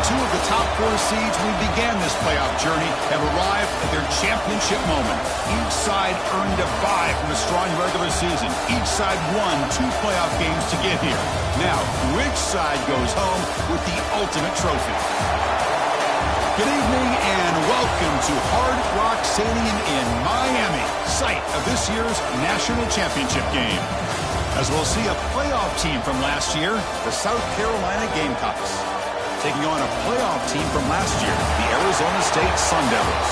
Two of the top 4 seeds when we began this playoff journey have arrived at their championship moment. Each side earned a bye from a strong regular season. Each side won 2 playoff games to get here. Now, which side goes home with the ultimate trophy? Good evening and welcome to Hard Rock Stadium in Miami, site of this year's national championship game. As we'll see a playoff team from last year, the South Carolina Gamecocks, taking on a playoff team from last year, the Arizona State Sun Devils.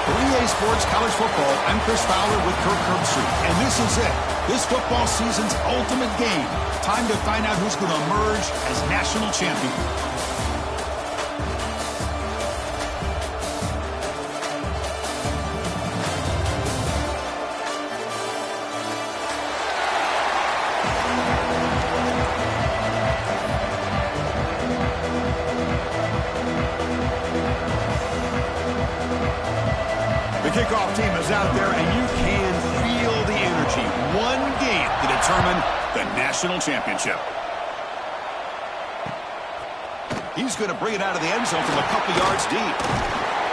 For EA Sports College Football, I'm Chris Fowler with Kirk Herbstreit, and this is it. This football season's ultimate game. Time to find out who's going to emerge as national champion. The kickoff team is out there, and you can feel the energy. One game to determine the national championship. He's going to bring it out of the end zone from a couple yards deep.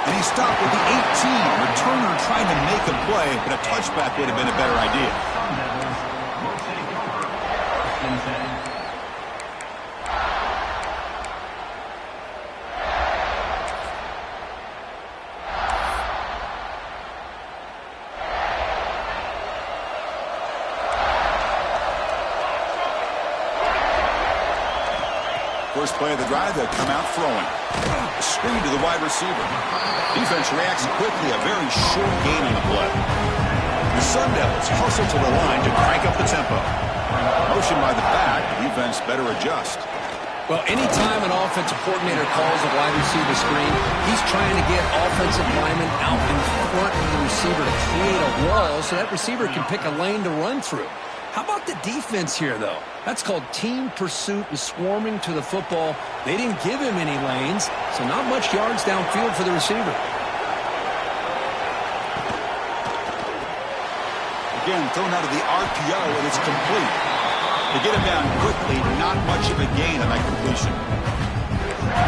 And he stopped with the 18. Returner trying to make a play, but a touchback would have been a better idea. First play of the drive, they'll come out throwing. A screen to the wide receiver. Defense reacts quickly, a very short gain on the play. The Sun Devils hustle to the line to crank up the tempo. Motion by the back, the defense better adjust. Well, anytime an offensive coordinator calls a wide receiver screen, he's trying to get offensive linemen out in front of the receiver to create a wall so that receiver can pick a lane to run through. How about the defense here, though? That's called team pursuit and swarming to the football. They didn't give him any lanes, so not much yards downfield for the receiver. Again, thrown out of the RPO, and it's complete. To get him down quickly, not much of a gain on that completion.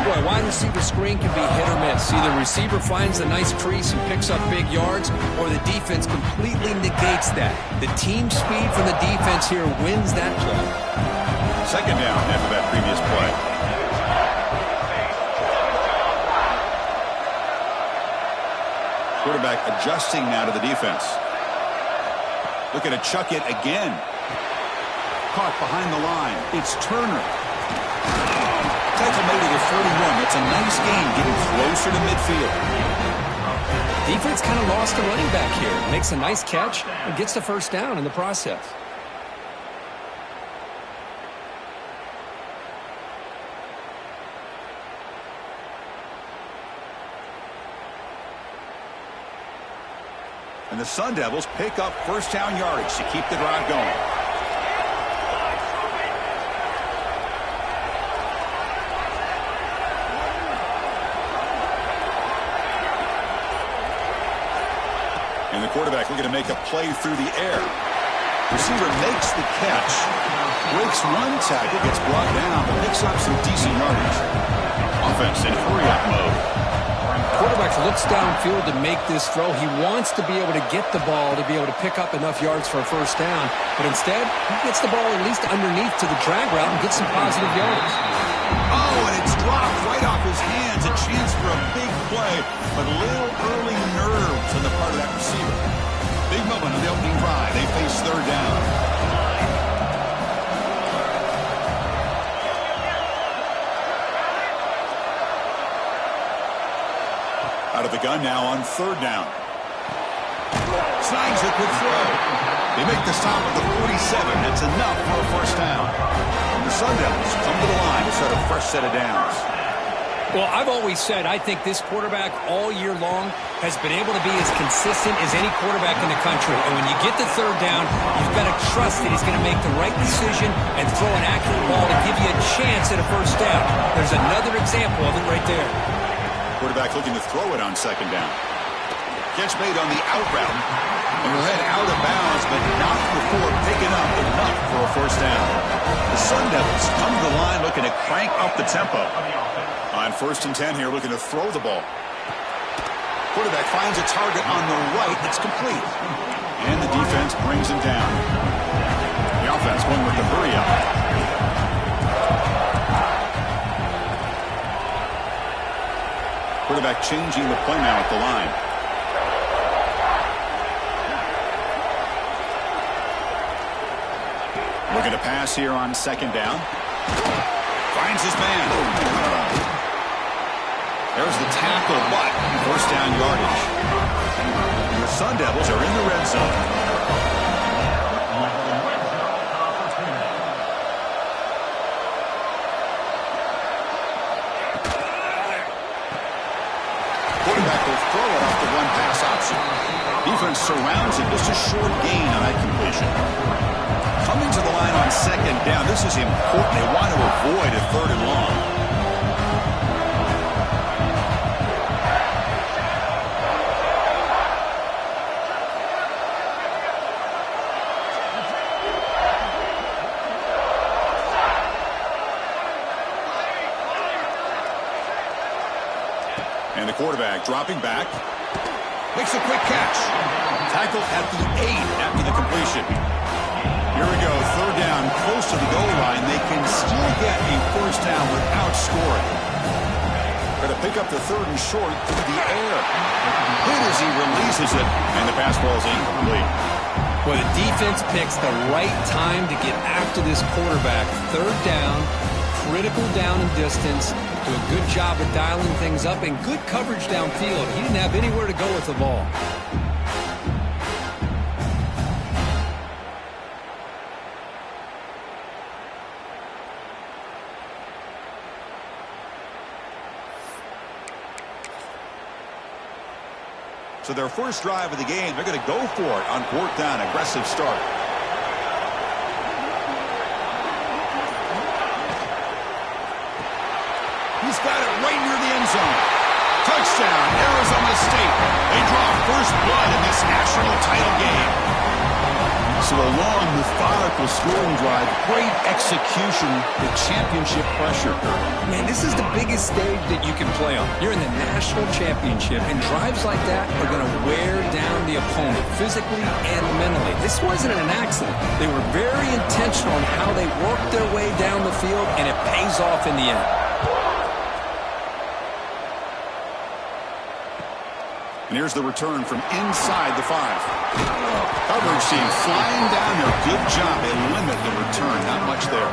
Boy, wide receiver screen can be hit or miss. Either receiver finds a nice crease and picks up big yards, or the defense completely negates that. The team speed from the defense here wins that play. Second down after that previous play. Quarterback adjusting now to the defense. Looking to chuck it again. Caught behind the line. It's Turner. Tackle made at the 41. That's a nice gain, getting closer to midfield. Defense kind of lost the running back here. Makes a nice catch and gets the first down in the process. And the Sun Devils pick up first down yardage to keep the drive going. And the quarterback looking to make a play through the air. Receiver makes the catch. Breaks one tackle, gets brought down, but picks up some decent yardage. Offense in hurry-up mode. Quarterback looks downfield to make this throw. He wants to be able to get the ball to be able to pick up enough yards for a first down. But instead, he gets the ball at least underneath to the drag route and gets some positive yards. Oh, and it's dropped right off his hands. A chance for a big play, but a little early nerves on the part of that receiver. Big moment on the opening drive. They face third down. Out of the gun now on third down. Snags a quick throw. They make the stop at the 47. That's enough for a first down. And the Sun Devils come to the line to start a fresh set of downs. Well, I've always said I think this quarterback all year long has been able to be as consistent as any quarterback in the country. And when you get the third down, you've got to trust that he's going to make the right decision and throw an accurate ball to give you a chance at a first down. There's another example of it right there. Quarterback looking to throw it on second down. Catch made on the out route. And we'll head out of bounds, but not before picking up enough for a first down. The Sun Devils come to the line looking to crank up the tempo. On 1st and 10 here, looking to throw the ball. Quarterback finds a target on the right. It's complete. And the defense brings him down. The offense going with the hurry up. Quarterback changing the play now at the line. Looking to pass here on 2nd down. Finds his man. There's the tackle, but 1st down yardage. The Sun Devils are in the red zone. Quarterback will throw it off the one-pass option. Defense surrounds it. Just a short gain on that completion. Coming to the line on 2nd down. This is important. They want to avoid a 3rd and long. And the quarterback dropping back. Makes a quick catch. Tackled at the 8 after the completion. Here we go, 3rd down, close to the goal line. They can still get a 1st down without scoring. Going to pick up the 3rd and short through the air. Good as he releases it, and the pass ball is incomplete. Well, the defense picks the right time to get after this quarterback. 3rd down, critical down and distance. Do a good job of dialing things up and good coverage downfield. He didn't have anywhere to go with the ball. So their first drive of the game, they're going to go for it on 4th down. Aggressive start. He's got it right near the end zone. Touchdown, Arizona State. They draw first blood in this national title game. So a long, methodical scoring drive. Great execution. The championship pressure. Man, this is the biggest stage that you can play on. You're in the national championship, and drives like that are going to wear down the opponent physically and mentally. This wasn't an accident. They were very intentional in how they worked their way down the field, and it pays off in the end. And here's the return from inside the 5. Coverage team flying down there. Good job. They limit the return. Not much there.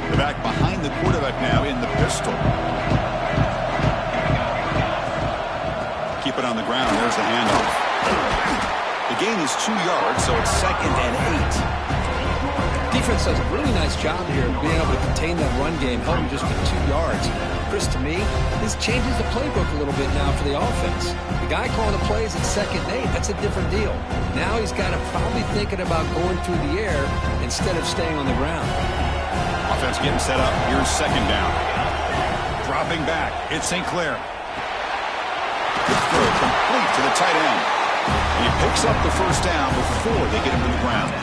The back behind the quarterback now in the pistol. Keep it on the ground. There's the handoff. The gain is 2 yards, so it's 2nd and 8. Defense does a really nice job here of being able to contain that run game, held them just to 2 yards. Chris, to me, this changes the playbook a little bit now for the offense. The guy calling the plays at 2nd and 8, that's a different deal. Now he's got to probably thinking about going through the air instead of staying on the ground. Offense getting set up. Here's 2nd down. Dropping back. It's St. Clair. Good throw, complete to the tight end. And he picks up the 1st down before they get him to the ground.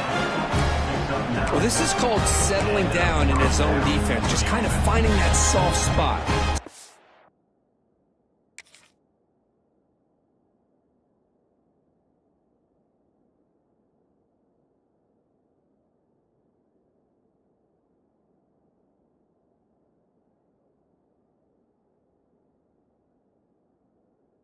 Well, this is called settling down in his own defense, just kind of finding that soft spot.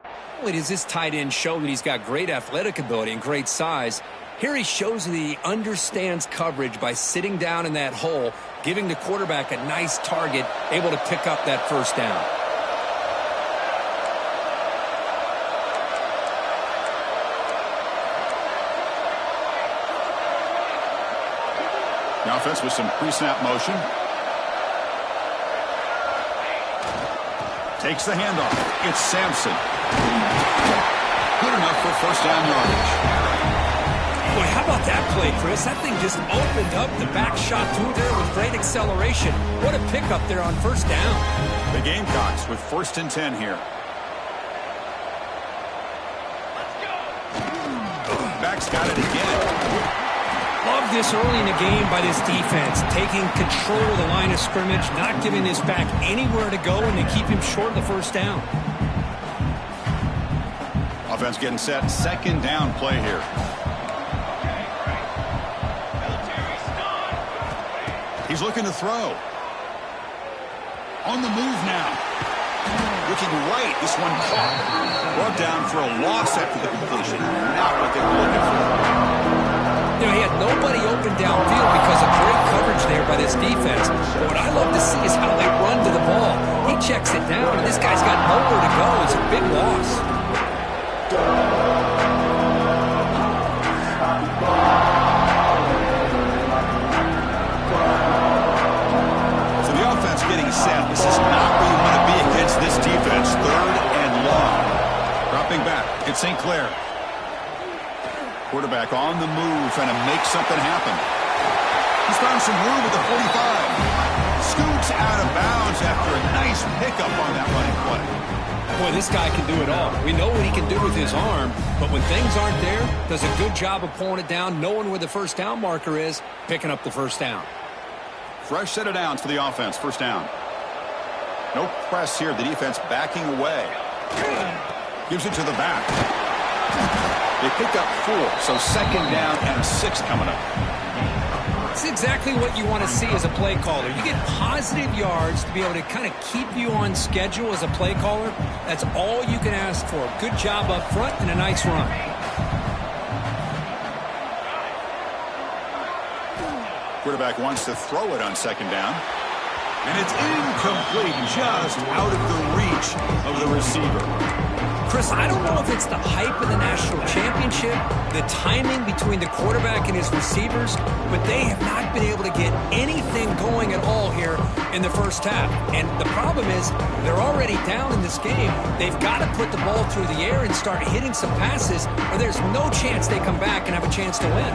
Not only does this tight end show that he's got great athletic ability and great size, here he shows that he understands coverage by sitting down in that hole, giving the quarterback a nice target, able to pick up that 1st down. The offense with some pre-snap motion. Takes the handoff. It's Sampson. Good enough for 1st down yardage. Boy, how about that play, Chris? That thing just opened up the back shot through there with great acceleration. What a pickup there on first down. The Gamecocks with 1st and 10 here. Back's got it again. Love this early in the game by this defense, taking control of the line of scrimmage, not giving this back anywhere to go, and they keep him short of the first down. Offense getting set. 2nd down play here. He's looking to throw. On the move now. Looking right. This one caught. Brought down for a loss after the completion. Not what they were looking for. You know, he had nobody open downfield because of great coverage there by this defense. But what I love to see is how they run to the ball. He checks it down, and this guy's got nowhere to go. It's a big loss. So the offense getting set. This is not where you want to be against this defense. 3rd and long. Dropping back. It's St. Clair. Quarterback on the move, trying to make something happen. He's found some room at the 45. Scoots out of bounds after a nice pickup on that running play. Boy, this guy can do it all. We know what he can do with his arm, but when things aren't there, does a good job of pulling it down, knowing where the first down marker is, picking up the first down. Fresh set of downs for the offense. 1st down. No press here. The defense backing away. Gives it to the back. They pick up 4, so 2nd down and 6 coming up. It's exactly what you want to see as a play caller. You get positive yards to be able to kind of keep you on schedule as a play caller. That's all you can ask for. Good job up front and a nice run. Quarterback wants to throw it on 2nd down. And it's incomplete, just out of the reach of the receiver. Chris, I don't know if it's the hype of the national championship, the timing between the quarterback and his receivers, but they have not been able to get anything going at all here in the first half. And the problem is they're already down in this game. They've got to put the ball through the air and start hitting some passes, or there's no chance they come back and have a chance to win.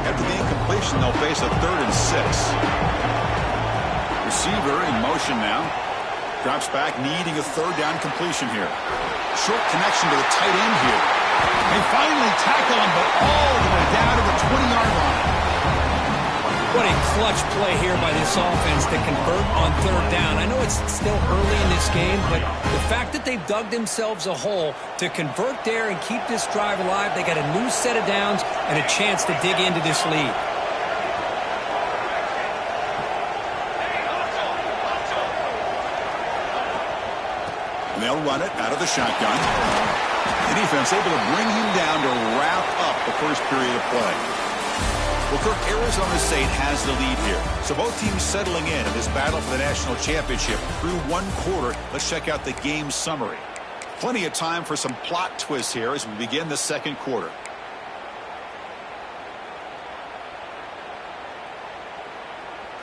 After the incompletion, they'll face a 3rd and 6. Receiver in motion now. Drops back, needing a 3rd down completion here. Short connection to the tight end here. They finally tackle him, but all the way down to the 20-yard line. What a clutch play here by this offense to convert on 3rd down. I know it's still early in this game, but the fact that they've dug themselves a hole to convert there and keep this drive alive, they got a new set of downs and a chance to dig into this lead. And they'll run it out of the shotgun. The defense able to bring him down to wrap up the first period of play. Well, Kirk, Arizona State has the lead here. So both teams settling in this battle for the national championship through 1 quarter. Let's check out the game summary. Plenty of time for some plot twists here as we begin the 2nd quarter.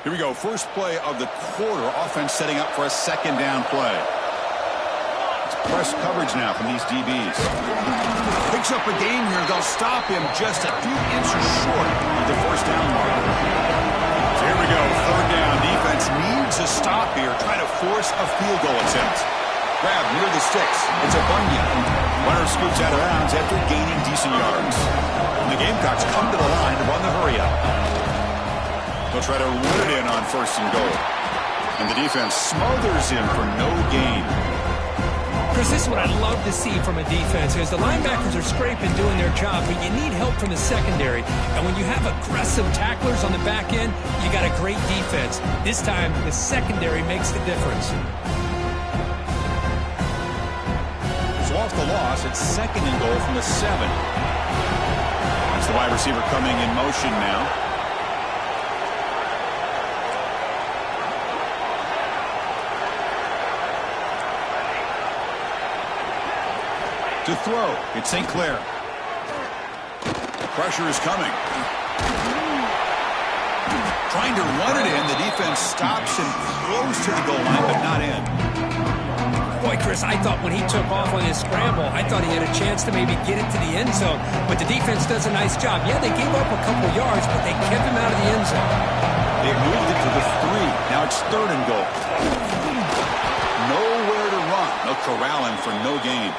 Here we go. First play of the quarter. Offense setting up for a 2nd down play. Press coverage now from these DBs. Picks up a game here. They'll stop him just a few inches short of the first down mark. So here we go. 3rd down. Defense needs a stop here. Trying to force a field goal attempt. Grab near the sticks. It's a Bunyan. Runner scoots out of bounds after gaining decent yards. And the Gamecocks come to the line to run the hurry up. They'll try to run it in on 1st and goal. And the defense smothers him for no gain. Chris, this is what I'd love to see from a defense is the linebackers are scraping, doing their job, but you need help from the secondary. And when you have aggressive tacklers on the back end, you got a great defense. This time, the secondary makes the difference. So off the loss, it's 2nd and goal from the 7. That's the wide receiver coming in motion now. To throw, it's St. Clair. Pressure is coming. Trying to run it in. The defense stops and throws to the goal line, but not in. Boy, Chris, Chris, I thought when he took off on his scramble, I thought he had a chance to maybe get it to the end zone. But the defense does a nice job. Yeah, they gave up a couple yards, but they kept him out of the end zone. They moved it to the 3. Now it's 3rd and goal. Nowhere to run. They'll corral him for no gain.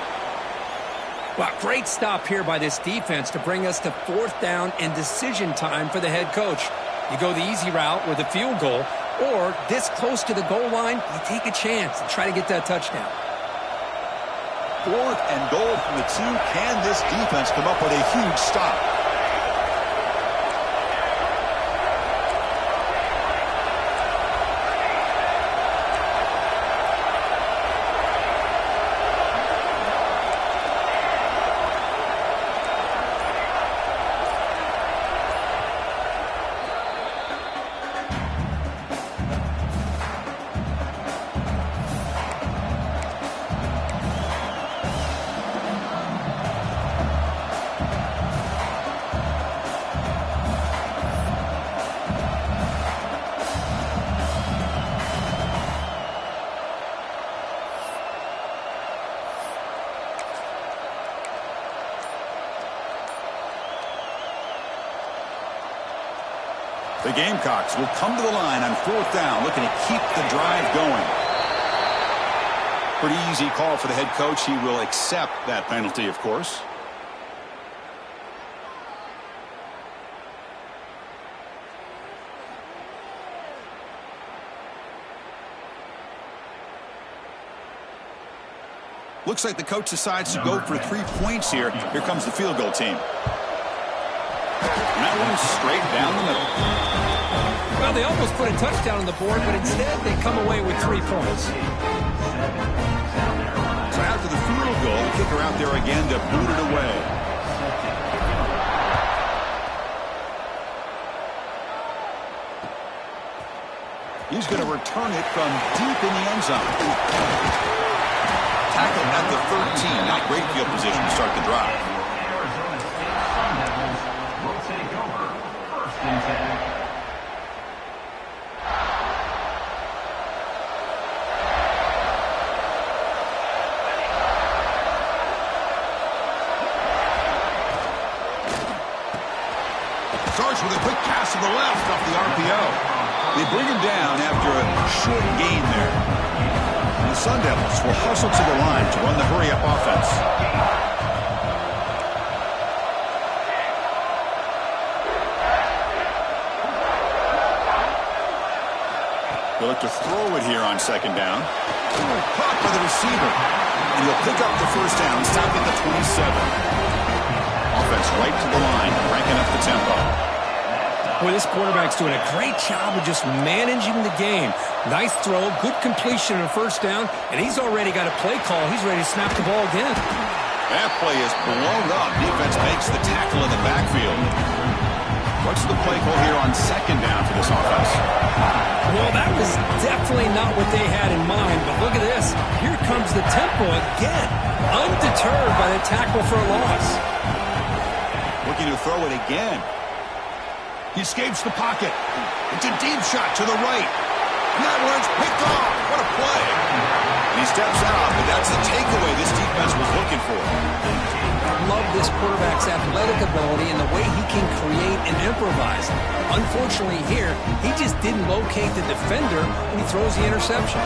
Well, great stop here by this defense to bring us to 4th down and decision time for the head coach. You go the easy route with a field goal, or this close to the goal line, you take a chance and try to get that touchdown. 4th and goal from the 2. Can this defense come up with a huge stop? The Gamecocks will come to the line on 4th down, looking to keep the drive going. Pretty easy call for the head coach. He will accept that penalty, of course. Looks like the coach decides to go for 3 points here. Here comes the field goal team. And that one's straight down the middle. Well, they almost put a touchdown on the board, but instead they come away with 3 points. So after the field goal, the kicker out there again to boot it away. He's going to return it from deep in the end zone. Tackled at the 13. Not great field position to start the drive. Starts with a quick pass to the left off the RPO. They bring him down after a short gain there. And the Sun Devils will hustle to the line to run the hurry-up offense. They'll look to throw it here on 2nd down. Caught by the receiver. And he'll pick up the 1st down, stop at the 27. Offense right to the line, cranking up the tempo. Boy, this quarterback's doing a great job of just managing the game. Nice throw, good completion on 1st down, and he's already got a play call. He's ready to snap the ball again. That play is blown up. Defense makes the tackle in the backfield. What's the play call here on 2nd down for this offense? Well, that was definitely not what they had in mind, but look at this. Here comes the tempo again, undeterred by the tackle for a loss. Looking to throw it again. He escapes the pocket. It's a deep shot to the right. And that one's picked off. What a play. And he steps out, but that's the takeaway this defense was looking for. I love this quarterback's athletic ability and the way he can create and improvise. Unfortunately here, he just didn't locate the defender when he throws the interception.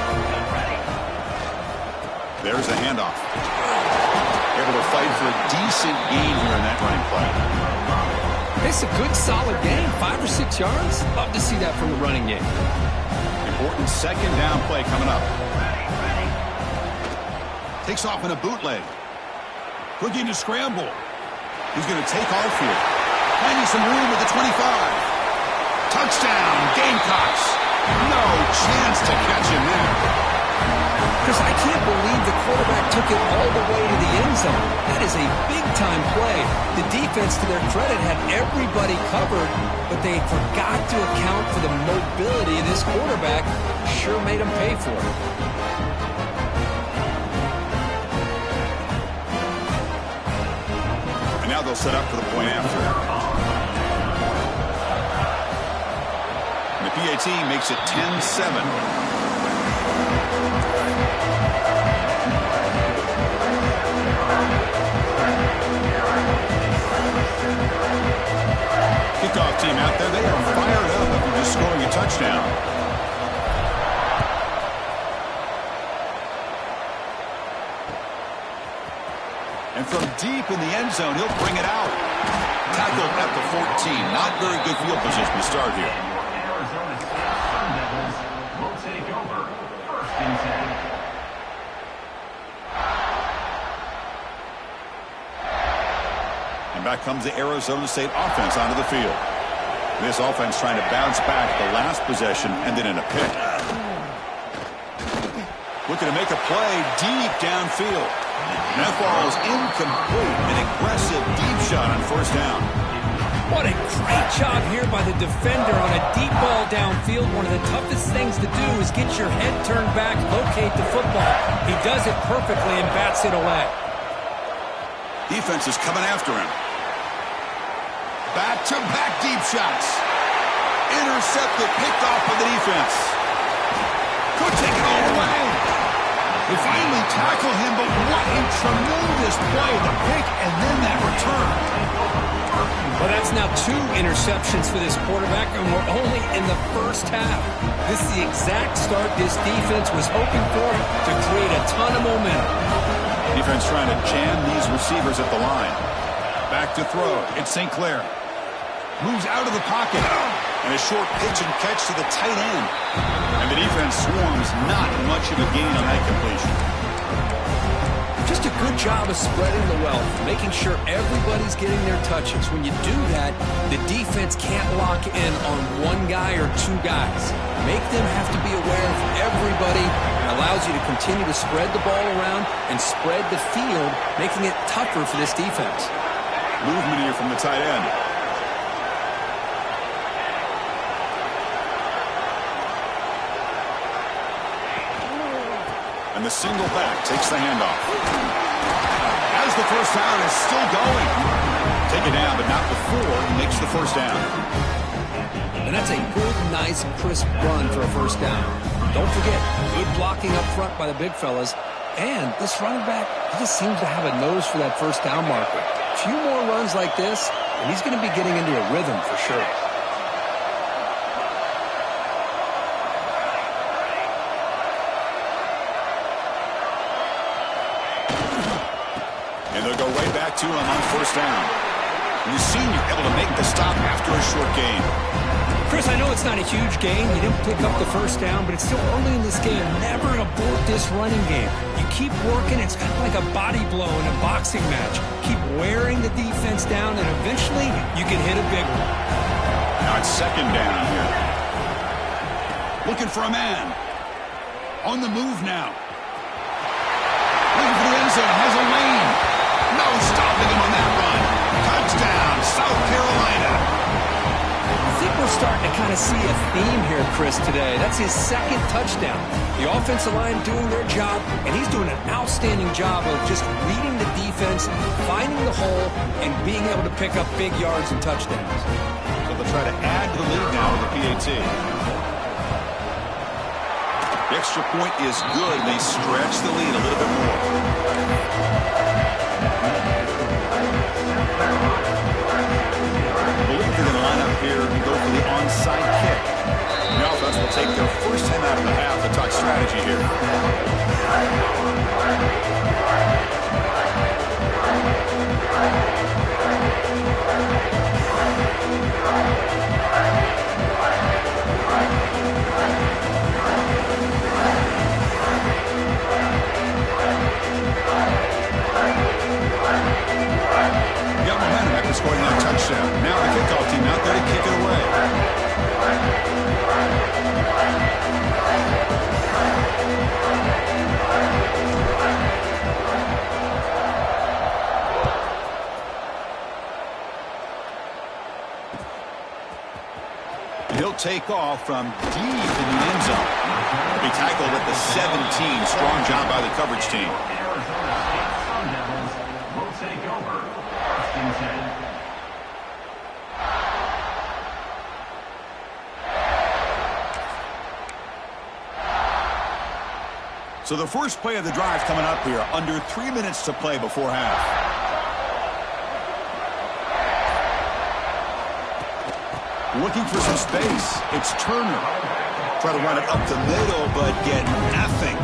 There's a handoff. Able to fight for a decent gain here in that running play. It's a good, solid game. 5 or 6 yards. Love to see that from the running game. Important 2nd down play coming up. Takes off in a bootleg. Looking to scramble. He's going to take off here. Finding some room at the 25. Touchdown, Gamecocks. No chance to catch him there. Because I can't believe the quarterback took it all the way to the end zone. That is a big-time play. The defense, to their credit, had everybody covered, but they forgot to account for the mobility of this quarterback. Sure made him pay for it. And now they'll set up for the point after. And the PAT makes it 10-7. And from deep in the end zone, he'll bring it out. Tackled at the 14. Not very good field position to start here. And back comes the Arizona State offense onto the field. This offense trying to bounce back the last possession, ended in a pick. Looking to make a play deep downfield. And that ball is incomplete. An aggressive deep shot on first down. What a great job here by the defender on a deep ball downfield. One of the toughest things to do is get your head turned back, locate the football. He does it perfectly and bats it away. Defense is coming after him. Back-to-back deep shots. Intercepted, picked off by the defense. Could take it all the way. They finally tackle him, but what a tremendous play. The pick and then that return. Well, that's now 2 interceptions for this quarterback, and we're only in the first half. This is the exact start this defense was hoping for to create a ton of momentum. Defense trying to jam these receivers at the line. Back to throw. It's St. Clair. Moves out of the pocket. And a short pitch and catch to the tight end. And the defense swarms. Not much of a gain on that completion. Just a good job of spreading the wealth, making sure everybody's getting their touches. When you do that, the defense can't lock in on one guy or 2 guys. Make them have to be aware of everybody. It allows you to continue to spread the ball around and spread the field, making it tougher for this defense. Movement here from the tight end. And the single back takes the handoff. As the first down is still going. Take it down, but not before he makes the first down. And that's a good, nice, crisp run for a first down. Don't forget, good blocking up front by the big fellas. And this running back, he just seems to have a nose for that first down marker. A few more runs like this, and he's going to be getting into a rhythm for sure. And they'll go right back to him on first down. And the senior able to make the stop after a short gain. Chris, I know it's not a huge gain. You didn't pick up the first down, but it's still early in this game. Never abort this running game. You keep working. It's kind of like a body blow in a boxing match. Keep wearing the defense down, and eventually you can hit a big one. Now it's second down here. Looking for a man. On the move now. Looking for the end zone. Has a lane. No stopping him on that run. Touchdown, South Carolina. I think we're starting to kind of see a theme here, Chris, today. That's his second touchdown. The offensive line doing their job, and he's doing an outstanding job of just reading the defense, finding the hole, and being able to pick up big yards and touchdowns. So they'll try to add to the lead now with the PAT. The extra point is good. They stretch the lead a little bit more. I believe they're going to line up here and go for the onside kick. The offense will take their first time out of the half to talk strategy here. Got momentum after scoring that touchdown. Now the kickoff team out there to kick it away. He'll take off from deep in the end zone. He'll be tackled at the 17. Strong job by the coverage team. So the first play of the drive coming up here, under 3 minutes to play before half. Looking for some space. It's Turner. Try to run it up the middle, but get nothing.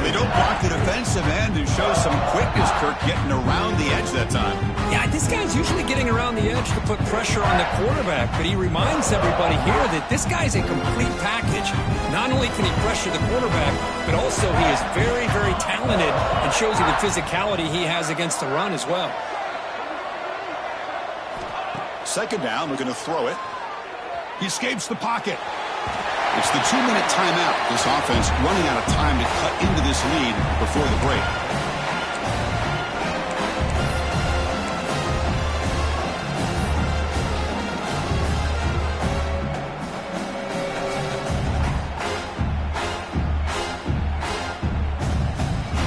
They don't block the defense. defensive end who shows some quickness, Kirk, getting around the edge that time. Yeah, this guy's usually getting around the edge to put pressure on the quarterback, but he reminds everybody here that this guy's a complete package. Not only can he pressure the quarterback, but also he is very, very talented and shows you the physicality he has against the run as well. Second down, we're going to throw it. He escapes the pocket. It's the 2-minute timeout. This offense running out of time to cut into this lead before the break.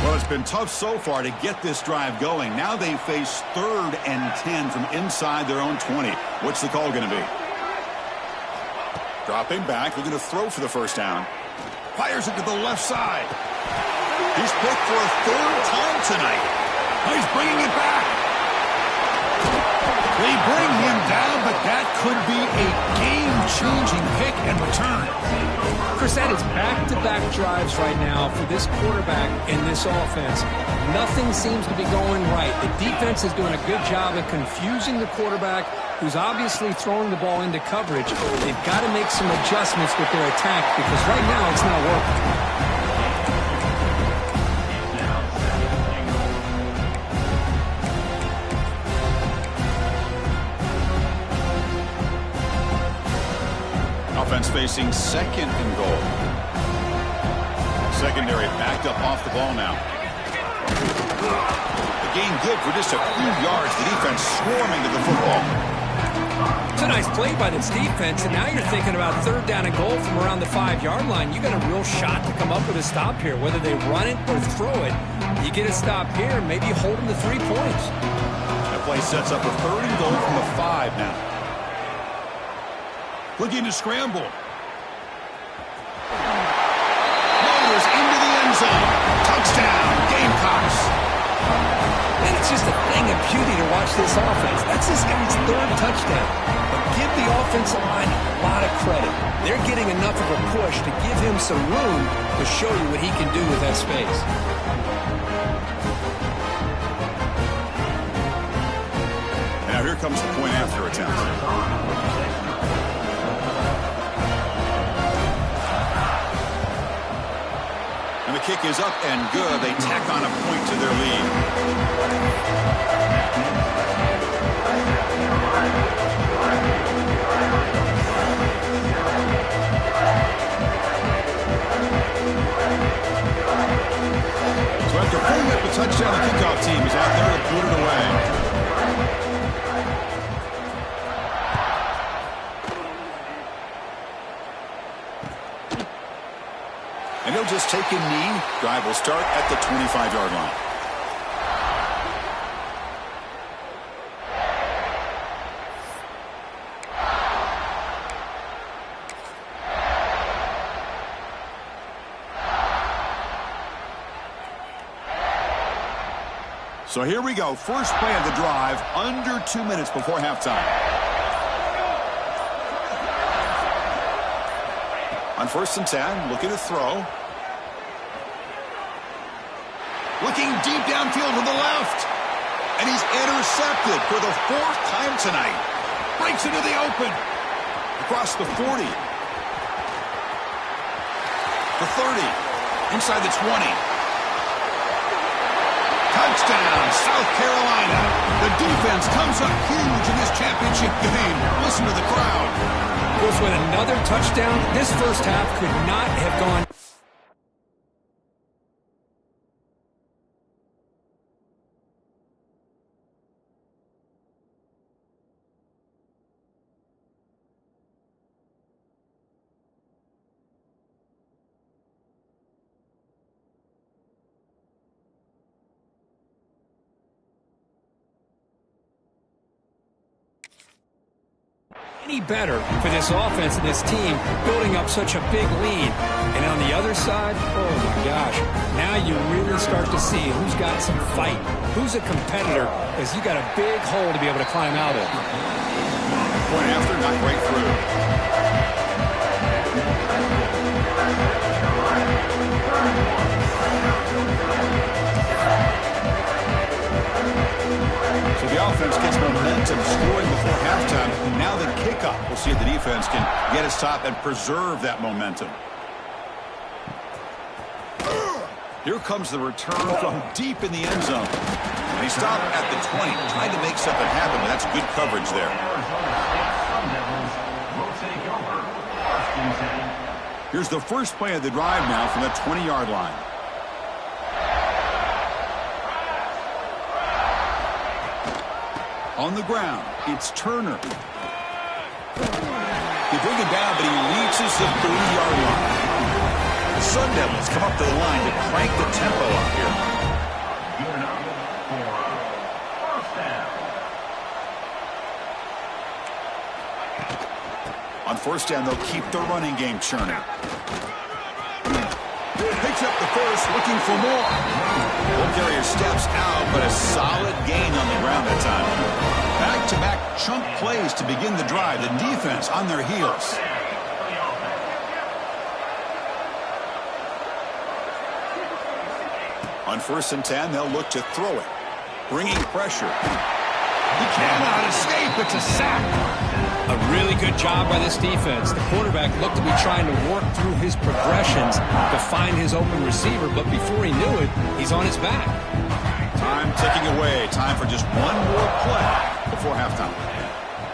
Well, it's been tough so far to get this drive going. Now they face 3rd and 10 from inside their own 20. What's the call going to be? Dropping back, they're going to throw for the first down. Fires it to the left side. He's picked for a 3rd time tonight. Oh, he's bringing it back. They bring him down, but that could be a game-changing pick and return. Chris, that is back-to-back drives right now for this quarterback and this offense. Nothing seems to be going right. The defense is doing a good job of confusing the quarterback, who's obviously throwing the ball into coverage. They've got to make some adjustments with their attack because right now it's not working. Offense facing 2nd and goal. Secondary backed up off the ball now. The gain good for just a few yards. The defense swarming to the football. It's a nice play by this defense, and now you're thinking about 3rd down and goal from around the 5-yard line. You got a real shot to come up with a stop here. Whether they run it or throw it, you get a stop here, maybe you hold them to 3 points. That play sets up a 3rd and goal from the 5 now. Looking to scramble. Motors into the end zone. Touchdown, Gamecocks. And it's just a thing of beauty to watch this offense. That's this guy's 3rd touchdown. But give the offensive line a lot of credit. They're getting enough of a push to give him some room to show you what he can do with that space. And now here comes the point after attempt. And the kick is up and good. They tack on a point to their lead. So after pulling up a touchdown, the kickoff team is out there to put it away. And he'll just take a knee. Drive will start at the 25-yard line. So here we go. First play of the drive, under 2 minutes before halftime. On 1st and 10, looking to throw. Looking deep downfield to the left. And he's intercepted for the 4th time tonight. Breaks into the open. Across the 40. The 30. Inside the 20. Touchdown, South Carolina. The defense comes up huge in this championship game. Listen to the crowd. Goes with another touchdown. This first half could not have gone. Any better for this offense and this team building up such a big lead. And on the other side, oh my gosh, now you really start to see who's got some fight, who's a competitor, because you got a big hole to be able to climb out of. Point after, not break through. 1 We'll see if the defense can get a stop and preserve that momentum. Here comes the return from deep in the end zone. They stop at the 20, trying to make something happen, but that's good coverage there. Here's the first play of the drive now from the 20-yard line. On the ground, it's Turner. They bring him down, but he reaches the 30-yard line. The Sun Devils come up to the line to crank the tempo up here. On first down, they'll keep the running game churning. Picks up the first, looking for more. Ball carrier steps out, but a solid gain on the ground that time. Back-to-back chunk plays to begin the drive. The defense on their heels. On first and 10, they'll look to throw it. Bringing pressure. He cannot escape. It's a sack. A really good job by this defense. The quarterback looked to be trying to work through his progressions to find his open receiver, but before he knew it, he's on his back. Time ticking away. Time for just one more play before halftime.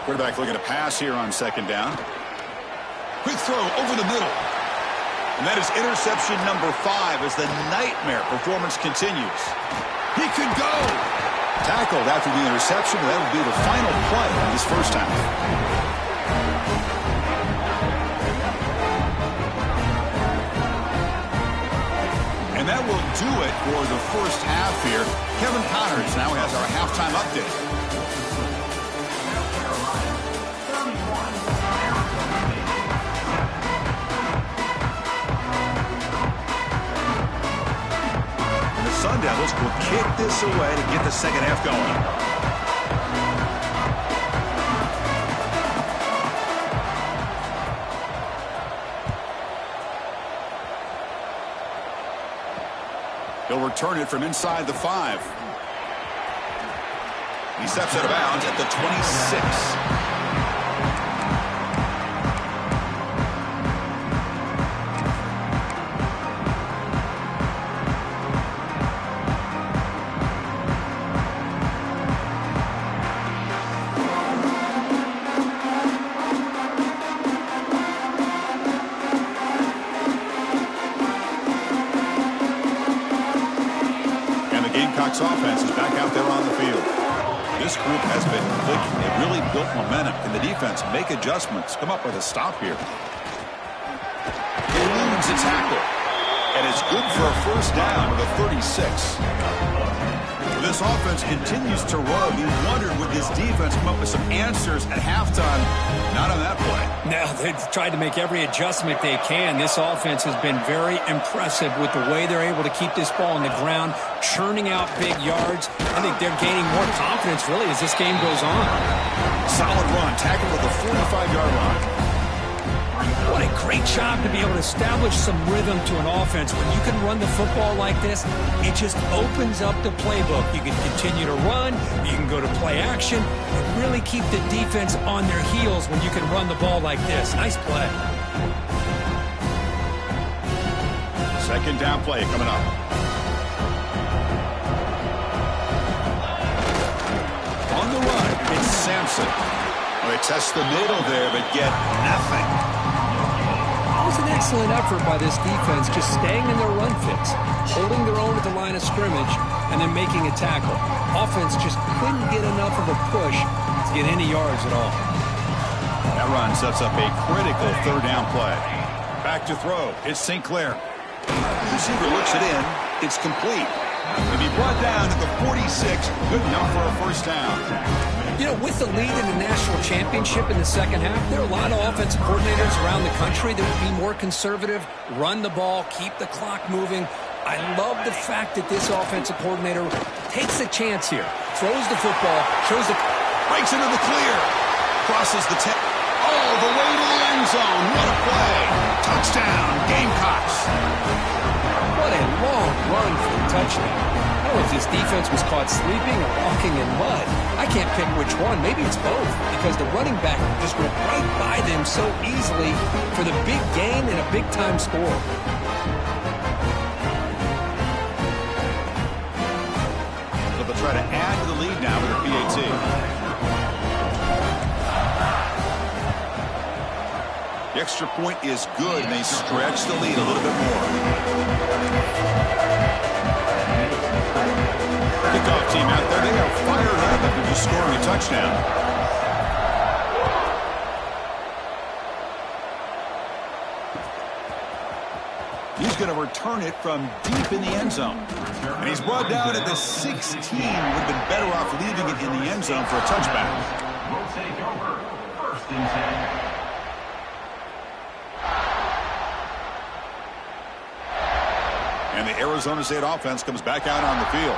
Quarterback looking to pass here on second down. Quick throw over the middle. And that is interception number 5 as the nightmare performance continues. He could go. Tackled after the interception. That will be the final play of this first half. And that will do it for the first half here. Kevin Connors now has our halftime update. Sun Devils will kick this away to get the second half going. He'll return it from inside the 5. He steps out of bounds at the 26. Offense is back out there on the field. This group has been clicking. They've really built momentum. Can the defense make adjustments? Come up with a stop here. Eludes a tackle. And it's good for a first down with a 36. This offense continues to roll. You wondered, would this defense come up with some answers at halftime? Not on that play. No, they've tried to make every adjustment they can. This offense has been very impressive with the way they're able to keep this ball on the ground, churning out big yards. I think they're gaining more confidence, really, as this game goes on. Solid run, tackled at the 45-yard line. What a great job to be able to establish some rhythm to an offense. When you can run the football like this, it just opens up the playbook. You can continue to run, you can go to play action, and really keep the defense on their heels when you can run the ball like this. Nice play. Second down play coming up. On the run, it's Sampson. Well, they test the middle there, but get nothing. It was an excellent effort by this defense, just staying in their run fits, holding their own at the line of scrimmage, and then making a tackle. Offense just couldn't get enough of a push to get any yards at all. That run sets up a critical third down play. Back to throw. It's Sinclair. The receiver looks it in. It's complete. It'll be brought down to the 46. Good enough for a first down. You know, with the lead in the national championship in the second half, there are a lot of offensive coordinators around the country that would be more conservative, run the ball, keep the clock moving. I love the fact that this offensive coordinator takes a chance here, throws the football, shows the... Breaks into the clear. Crosses the 10. All the way to the end zone. What a play. Touchdown, Gamecocks. What a long run for a touchdown. don't know if this defense was caught sleeping or walking in mud. I can't pick which one. Maybe it's both, because the running back just went right by them so easily for the big gain and a big-time score. So they'll try to add to the lead now with a PAT. The extra point is good, and they stretch the lead a little bit more. Kickoff team out there, they are fired up after just scoring a touchdown. He's going to return it from deep in the end zone. And he's brought down at the 16. Would have been better off leaving it in the end zone for a touchback. We'll take over. First and 10. And the Arizona State offense comes back out on the field.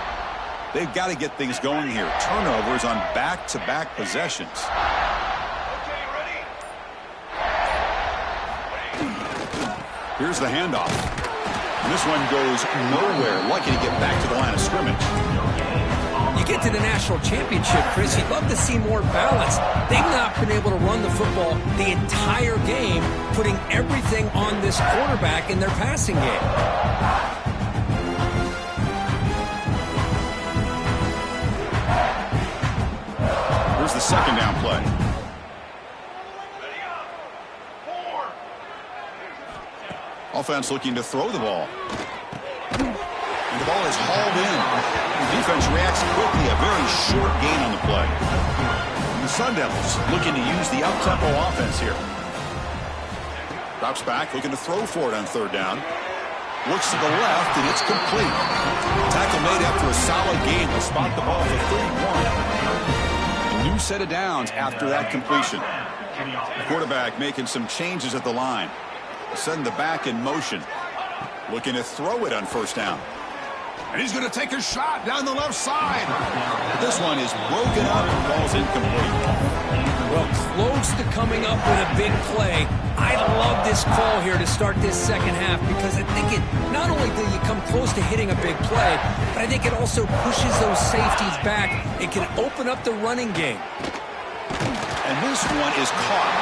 They've got to get things going here. Turnovers on back-to-back possessions. Okay, ready? Here's the handoff. And this one goes nowhere. Lucky to get back to the line of scrimmage. You get to the national championship, Chris, you'd love to see more balance. They've not been able to run the football the entire game, putting everything on this quarterback in their passing game. Here's the second down play. Ready up. 4. Offense looking to throw the ball. And the ball is hauled in. The defense reacts quickly. A very short gain on the play. And the Sun Devils looking to use the up-tempo offense here. Drops back, looking to throw for it on third down. Looks to the left, and it's complete. Tackle made after a solid gain. They'll spot the ball for 31. A new set of downs after that completion. The quarterback making some changes at the line. Setting the back in motion. Looking to throw it on first down. And he's going to take a shot down the left side. This one is broken up and falls incomplete. Well, close to coming up with a big play. I love this call here to start this second half, because I think it not only do you come close to hitting a big play, but I think it also pushes those safeties back. It can open up the running game. And this one is caught.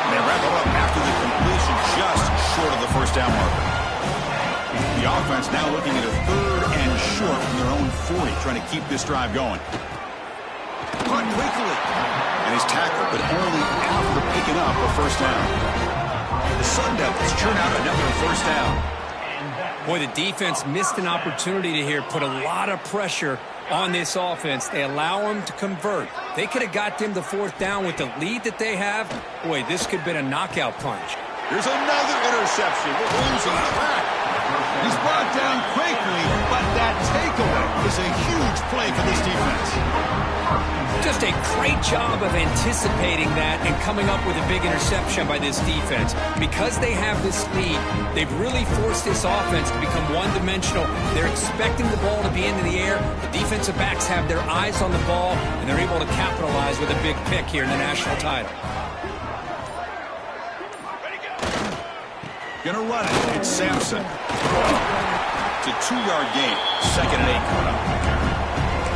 They wrap it up after the completion, just short of the first down marker. The offense now looking at a third and short from their own 40, trying to keep this drive going. Caught quickly. And he's tackled, but only after picking up a first down. The Sun Devils churn out another first down. Boy, the defense missed an opportunity to here put a lot of pressure on this offense. They allow them to convert. They could have got them the fourth down with the lead that they have. Boy, this could have been a knockout punch. Here's another interception. We're losing track. He's brought down quickly, but that takeaway is a huge play for this defense. Just a great job of anticipating that and coming up with a big interception by this defense. Because they have this lead, they've really forced this offense to become one-dimensional. They're expecting the ball to be into the air. The defensive backs have their eyes on the ball, and they're able to capitalize with a big pick here in the national title. Gonna run it. It's Sampson. It's a 2-yard gain. Second and 8 coming up.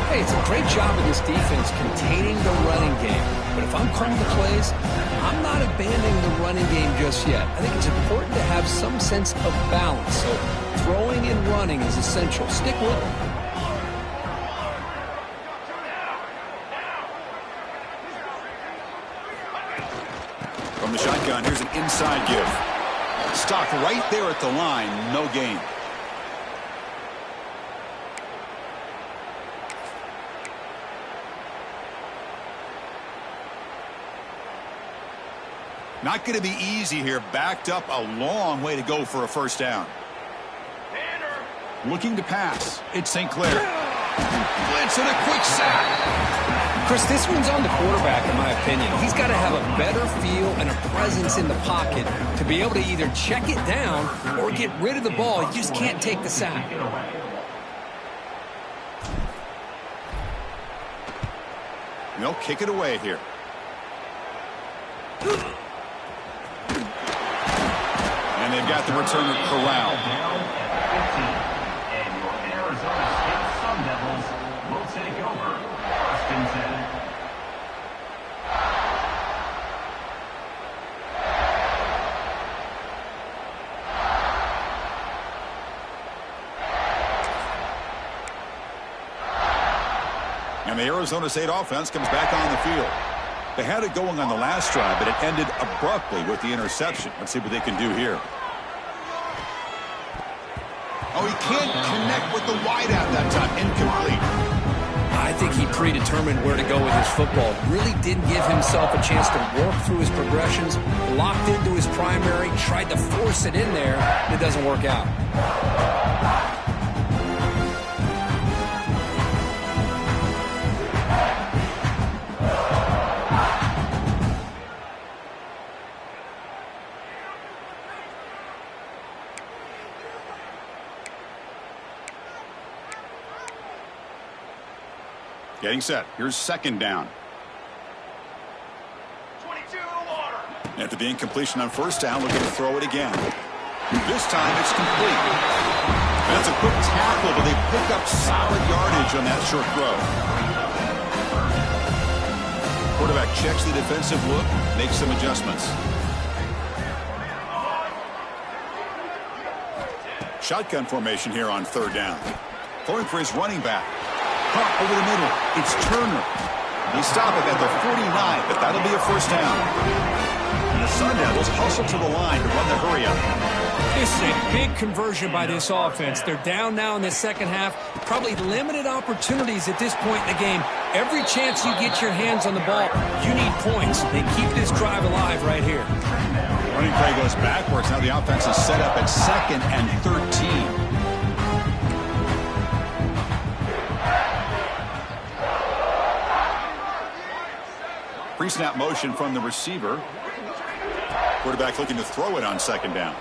Hey, it's a great job of this defense containing the running game. But if I'm calling the plays, I'm not abandoning the running game just yet. I think it's important to have some sense of balance. So throwing and running is essential. Stick with it. From the shotgun, here's an inside give. Stopped right there at the line. No gain. Not going to be easy here. Backed up a long way to go for a first down. Looking to pass. It's St. Clair. Blitz and a quick sack. Chris, this one's on the quarterback, in my opinion. He's got to have a better feel and a presence in the pocket to be able to either check it down or get rid of the ball. You just can't take the sack. They'll kick it away here. And they've got the returner corralled. And the Arizona State offense comes back on the field. They had it going on the last drive, but it ended abruptly with the interception. Let's see what they can do here. Oh, he can't connect with the wideout that time. Incomplete. I think he predetermined where to go with his football. Really didn't give himself a chance to work through his progressions. Locked into his primary, tried to force it in there. It doesn't work out. Getting set. Here's second down. 22 water. After the incompletion on first down, looking to throw it again. This time it's complete. That's a quick tackle, but they pick up solid yardage on that short throw. Quarterback checks the defensive look, makes some adjustments. Shotgun formation here on third down. Going for his running back. Pump over the middle. It's Turner. They stop it at the 49, but that'll be a first down. And the Sun Devils hustle to the line to run the hurry-up. This is a big conversion by this offense. They're down now in the second half. Probably limited opportunities at this point in the game. Every chance you get your hands on the ball, you need points. They keep this drive alive right here. Running play goes backwards. Now the offense is set up at 2nd and 13. Pre-snap motion from the receiver. Quarterback looking to throw it on second down.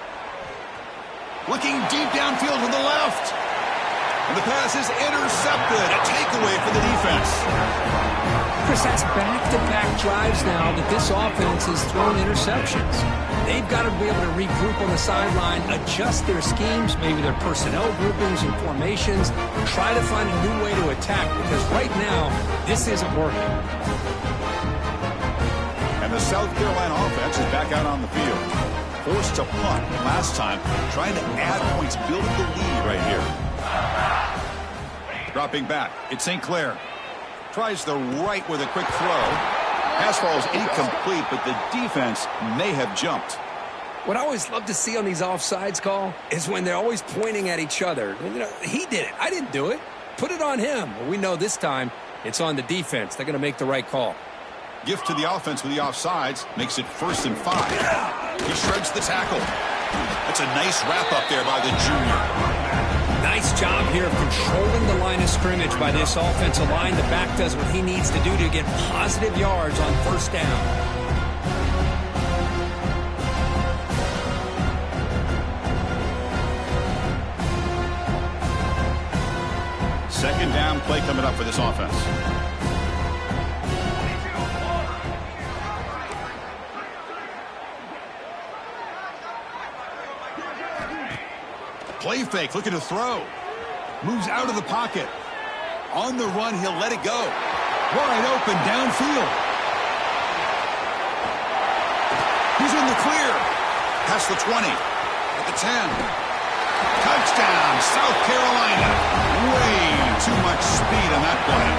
Looking deep downfield to the left. And the pass is intercepted. A takeaway for the defense. Chris, that's back-to-back drives now that this offense has thrown interceptions. They've got to be able to regroup on the sideline, adjust their schemes, maybe their personnel groupings and formations, try to find a new way to attack, because right now, this isn't working. And the South Carolina offense is back out on the field. Forced to punt last time, trying to add points, build the lead right here. Dropping back, it's St. Clair. Tries the right with a quick throw. Pass falls incomplete, but the defense may have jumped. What I always love to see on these offsides call is when they're always pointing at each other. You know, he did it. I didn't do it. Put it on him. Well, we know this time it's on the defense. They're going to make the right call. Gift to the offense with the offsides. Makes it 1st and 5. He shreds the tackle. That's a nice wrap up there by the junior. Nice job here of controlling the line of scrimmage by this offensive line. The back does what he needs to do to get positive yards on first down. Second down play coming up for this offense. Play fake, looking to throw. Moves out of the pocket. On the run, he'll let it go. Wide open downfield. He's in the clear. Past the 20. At the 10. Touchdown, South Carolina. Way too much speed on that play.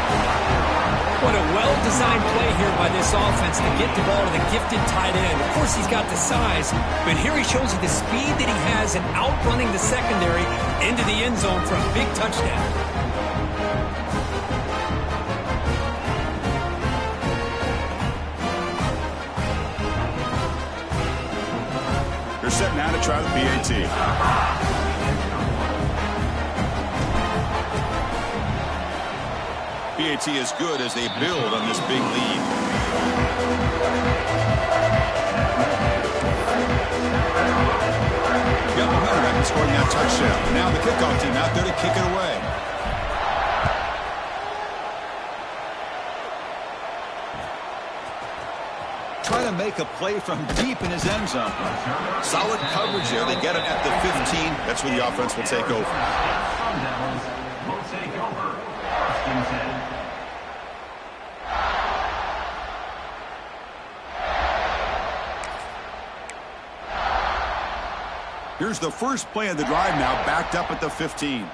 What a well-designed play here by this offense to get the ball to the gifted tight end. Of course, he's got the size, but here he shows you the speed that he has in outrunning the secondary into the end zone for a big touchdown. They're set now to try the PAT. PAT is good as they build on this big lead. Got momentum after scoring that touchdown. Now the kickoff team out there to kick it away. Trying to make a play from deep in his end zone. Solid coverage there. They get it at the 15. That's where the offense will take over. Here's the first play of the drive now, backed up at the 15.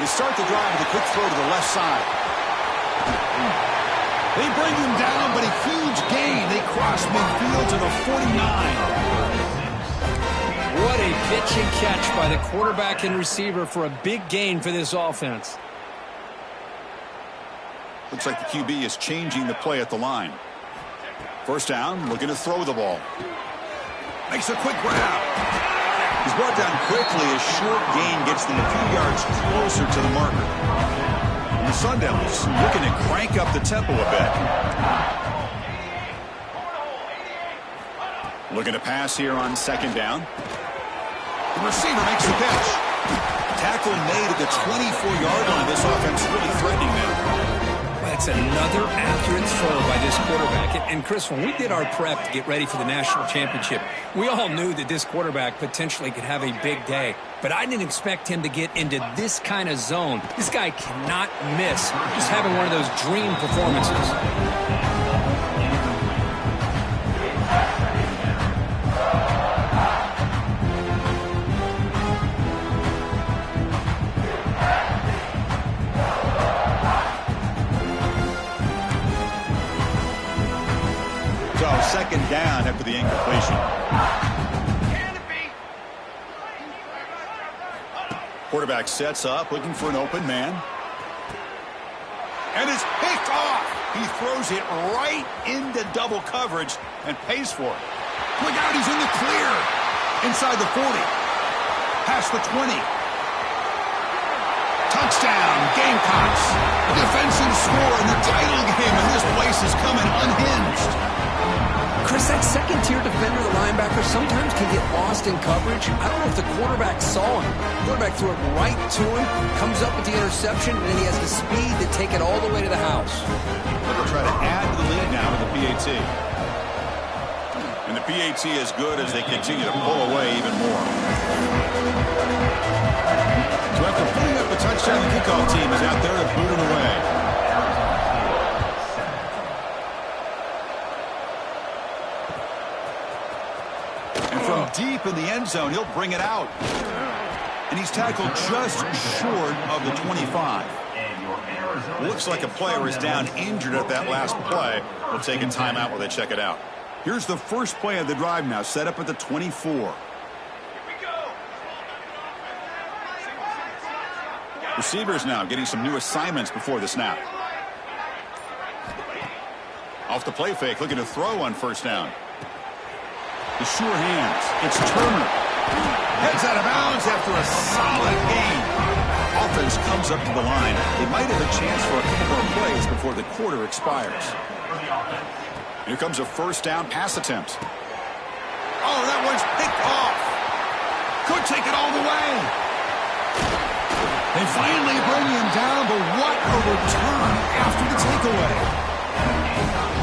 They start the drive with a quick throw to the left side. They bring him down, but a huge gain. They cross midfield to the 49. What a pitch and catch by the quarterback and receiver for a big gain for this offense. Looks like the QB is changing the play at the line. First down, looking to throw the ball. Makes a quick grab. He's brought down quickly. A short gain gets them a few yards closer to the marker. And the Sun Devils looking to crank up the tempo a bit. Looking to pass here on second down. The receiver makes the catch. Tackle made at the 24-yard line. This offense really threatening now. That's another accurate throw by this quarterback. And Chris, when we did our prep to get ready for the national championship, we all knew that this quarterback potentially could have a big day. But I didn't expect him to get into this kind of zone. This guy cannot miss. Just having one of those dream performances. Second down after the incompletion. Quarterback sets up, looking for an open man. And it's picked off. He throws it right into double coverage and pays for it. Look out, he's in the clear. Inside the 40. Past the 20. Touchdown, Gamecocks. A defensive score in the title game, and this place is coming unhinged. Chris, that second-tier defender, the linebacker, sometimes can get lost in coverage. I don't know if the quarterback saw him. The quarterback threw it right to him, comes up with the interception, and then he has the speed to take it all the way to the house. They'll try to add to the lead now with the PAT. And the PAT is good as they continue to pull away even more. So after putting up a touchdown, the kickoff team is out there to boot it away. From deep in the end zone, he'll bring it out. And he's tackled just short of the 25. Looks like a player is down injured at that last play. They'll take a timeout while they check it out. Here's the first play of the drive now, set up at the 24. Receivers now getting some new assignments before the snap. Off the play fake, looking to throw on first down. The sure hands. It's Turner. Heads out of bounds after a solid gain. Offense comes up to the line. They might have a chance for a couple more plays before the quarter expires. Here comes a first down pass attempt. Oh, that one's picked off. Could take it all the way. They finally bring him down, but what a return after the takeaway.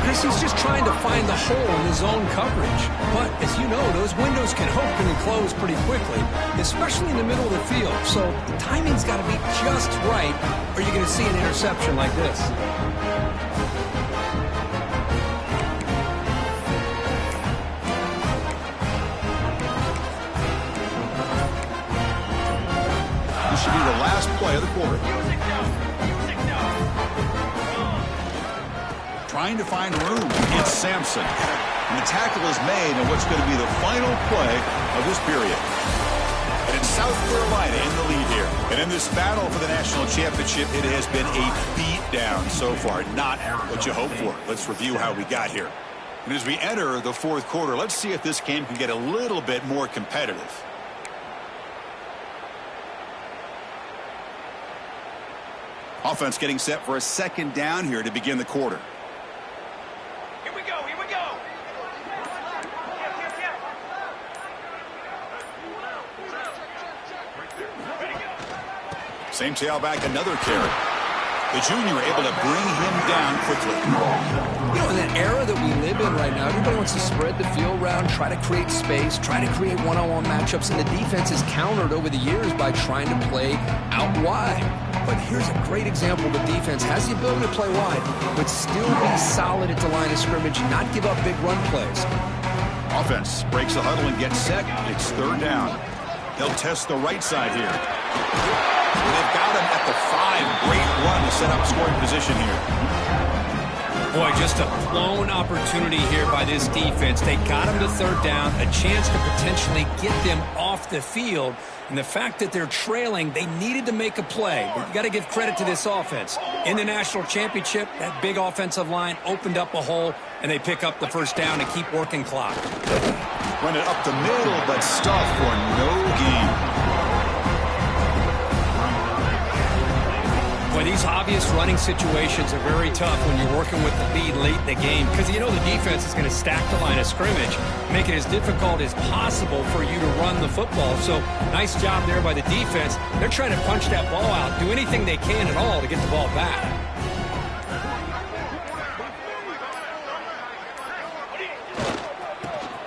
Chris, he's just trying to find the hole in his own coverage. But, as you know, those windows can open and close pretty quickly, especially in the middle of the field. So the timing's got to be just right, or you're going to see an interception like this. This should be the last play of the quarter. Trying to find room. It's Sampson. And the tackle is made on what's going to be the final play of this period. And it's South Carolina in the lead here. And in this battle for the national championship, it has been a beatdown so far. Not what you hope for. Let's review how we got here. And as we enter the fourth quarter, let's see if this game can get a little bit more competitive. Offense getting set for a second down here to begin the quarter. Same tailback, another carry. The junior able to bring him down quickly. You know, in that era that we live in right now, everybody wants to spread the field around, try to create space, try to create one-on-one matchups, and the defense has countered over the years by trying to play out wide. But here's a great example. The defense has the ability to play wide, but still be solid at the line of scrimmage, not give up big run plays. Offense breaks the huddle and gets set. It's third down. They'll test the right side here. They've got him at the 5. Great run to set up scoring position here. Boy, just a blown opportunity here by this defense. They got him to third down, a chance to potentially get them off the field. And the fact that they're trailing, they needed to make a play. But you got to give credit to this offense. In the national championship, that big offensive line opened up a hole, and they pick up the first down and keep working clock. Run it up the middle, but stuff for no gain. Boy, these obvious running situations are very tough when you're working with the lead late in the game because you know the defense is going to stack the line of scrimmage, make it as difficult as possible for you to run the football. So nice job there by the defense. They're trying to punch that ball out, do anything they can at all to get the ball back.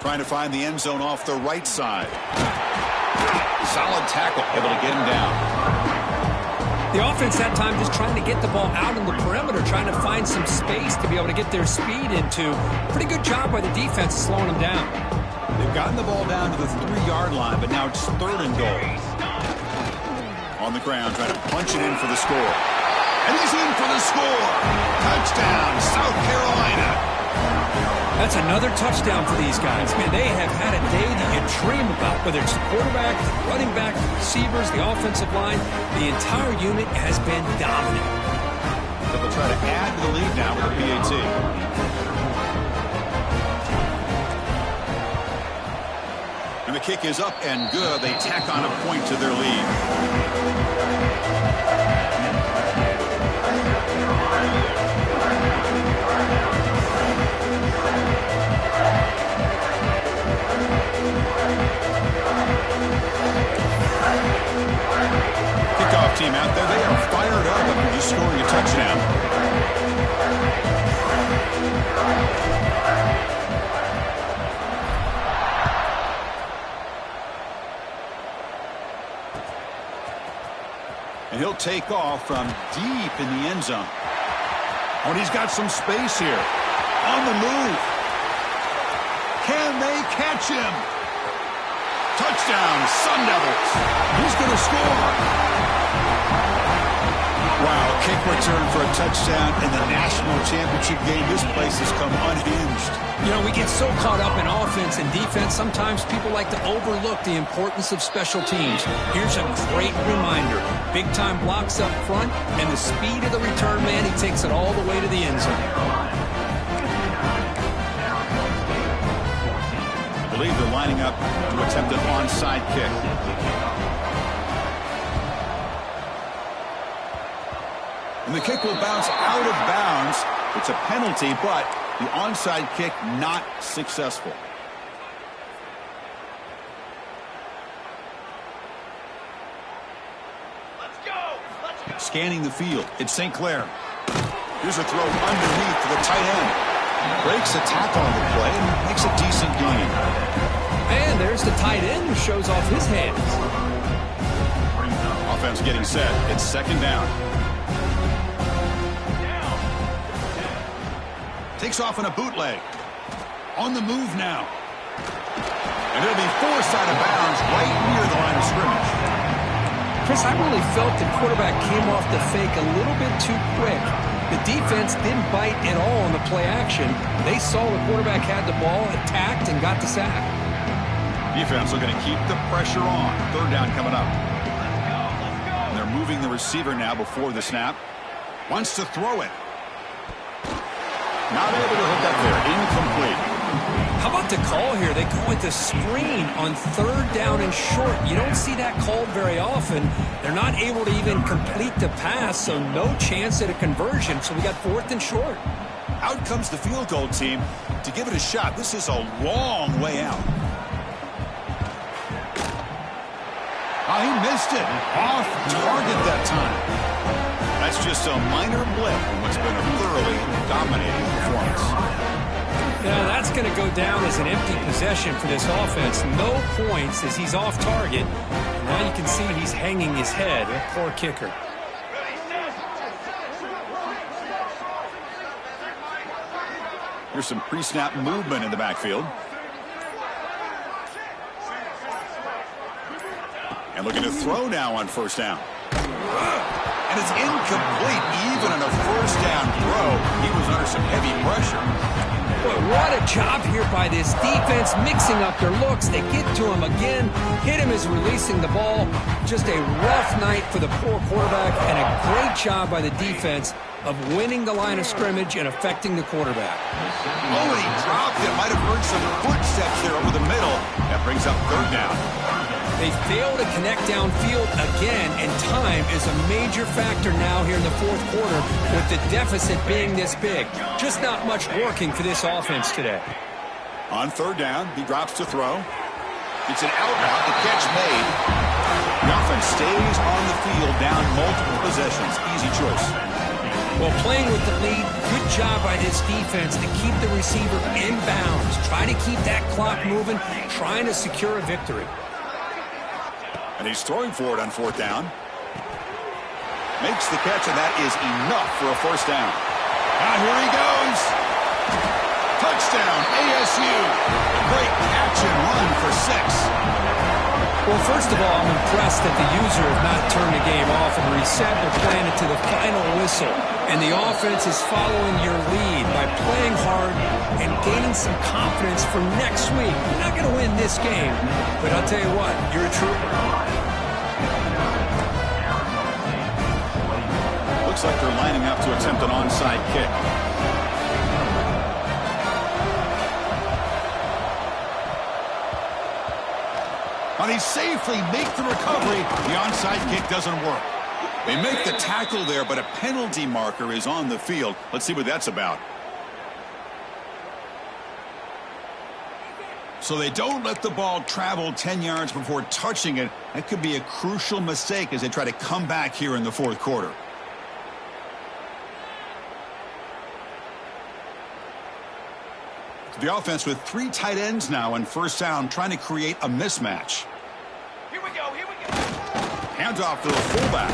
Trying to find the end zone off the right side. Solid tackle, able to get him down. The offense that time just trying to get the ball out on the perimeter, trying to find some space to be able to get their speed into. Pretty good job by the defense slowing them down. They've gotten the ball down to the 3-yard line, but now it's 3rd and goal. On the ground, trying to punch it in for the score. And he's in for the score. Touchdown, South Carolina. That's another touchdown for these guys. Man, they have had a day that you dream about, whether it's the quarterback, the running back, the receivers, the offensive line. The entire unit has been dominant. They'll try to add to the lead now with a PAT. And the kick is up and good. They tack on a point to their lead. Kickoff team out there, they are fired up after just scoring a touchdown. And he'll take off from deep in the end zone. Oh, and he's got some space here. On the move. Can they catch him? Touchdown, Sun Devils. Who's going to score? Wow, kick return for a touchdown in the national championship game. This place has come unhinged. You know, we get so caught up in offense and defense, sometimes people like to overlook the importance of special teams. Here's a great reminder. Big-time blocks up front, and the speed of the return man, he takes it all the way to the end zone. I believe they're lining up to attempt an onside kick. And the kick will bounce out of bounds. It's a penalty, but the onside kick not successful. Let's go! Scanning the field, it's St. Clair. Here's a throw underneath to the tight end. Breaks a tackle on the play and makes a decent gain. And there's the tight end who shows off his hands. Offense getting set. It's 2nd down. Takes off on a bootleg. On the move now. And it'll be forced out of bounds right near the line of scrimmage. Chris, I really felt the quarterback came off the fake a little bit too quick. The defense didn't bite at all on the play action. They saw the quarterback had the ball, attacked, and got the sack. Defense looking to keep the pressure on. 3rd down coming up. And they're moving the receiver now before the snap. Wants to throw it. Not able to hook up there. Incomplete. How about the call here? They go with the screen on 3rd down and short. You don't see that called very often. They're not able to even complete the pass, so no chance at a conversion. So we got 4th and short. Out comes the field goal team to give it a shot. This is a long way out. Oh, he missed it. Off target that time. That's just a minor blip in what's been a thoroughly dominating performance. Now that's going to go down as an empty possession for this offense. No points as he's off target. Now you can see he's hanging his head. A poor kicker. Here's some pre-snap movement in the backfield. And looking to throw now on 1st down. And it's incomplete even on a first down throw. He was under some heavy pressure. Boy, what a job here by this defense, mixing up their looks. They get to him again, hit him as releasing the ball. Just a rough night for the poor quarterback, and a great job by the defense of winning the line of scrimmage and affecting the quarterback. Oh, and he dropped it. Might have heard some footsteps there over the middle. That brings up third down. They fail to connect downfield again, and time is a major factor now here in the fourth quarter with the deficit being this big. Just not much working for this offense today. On third down, he drops to throw. It's an out route. The catch made. The offense stays on the field down multiple possessions. Easy choice. Well, playing with the lead, good job by this defense to keep the receiver in bounds. Try to keep that clock moving, trying to secure a victory. And he's throwing for it on fourth down. Makes the catch, and that is enough for a first down. Now here he goes. Touchdown, ASU. Great catch and run for 6. Well, first of all, I'm impressed that the user has not turned the game off and reset or planned it to the final whistle. And the offense is following your lead by playing hard and gaining some confidence for next week. You're not going to win this game, but I'll tell you what, you're a trooper. Looks like they're lining up to attempt an onside kick. And they safely make the recovery. The onside kick doesn't work. They make the tackle there, but a penalty marker is on the field. Let's see what that's about. So they don't let the ball travel 10 yards before touching it. That could be a crucial mistake as they try to come back here in the fourth quarter. The offense with 3 tight ends now on first down, trying to create a mismatch. Here we go, here we go. Handoff to the fullback.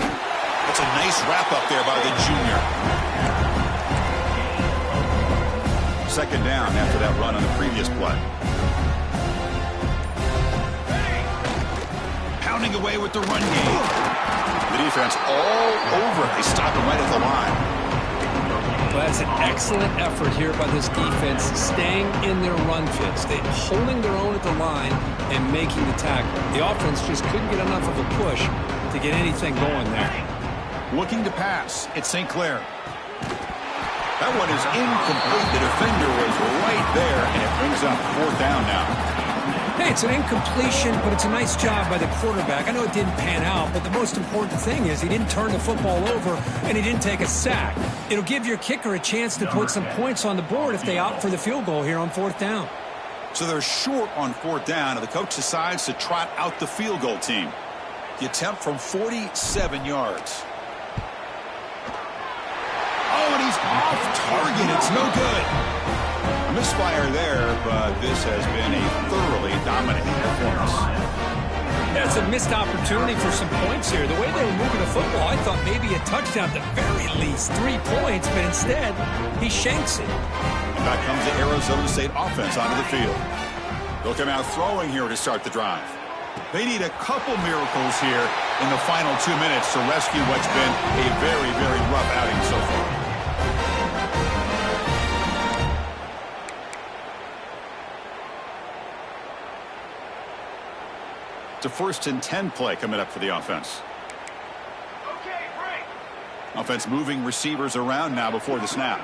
That's a nice wrap up there by the junior. Second down after that run on the previous play. Pounding away with the run game. The defense all over it. They stop him right at the line. Well, that's an excellent effort here by this defense, staying in their run fits. They're holding their own at the line and making the tackle. The offense just couldn't get enough of a push to get anything going there. Looking to pass. It's St. Clair. That one is incomplete. The defender was right there, and it brings up fourth down now. Hey, it's an incompletion, but it's a nice job by the quarterback. I know it didn't pan out, but the most important thing is he didn't turn the football over and he didn't take a sack. It'll give your kicker a chance to put some points on the board if they opt for the field goal here on fourth down. So they're short on fourth down, and the coach decides to trot out the field goal team. The attempt from 47 yards. Oh, and he's off target. It's no good. A misfire there, but this has been a thoroughly dominating performance. That's a missed opportunity for some points here. The way they were moving the football, I thought maybe a touchdown at the very least, 3 points, but instead, he shanks it. And back comes the Arizona State offense onto the field. They'll come out throwing here to start the drive. They need a couple miracles here in the final 2 minutes to rescue what's been a very, very rough outing so far. It's a 1st and 10 play coming up for the offense. Okay, break. Offense moving receivers around now before the snap.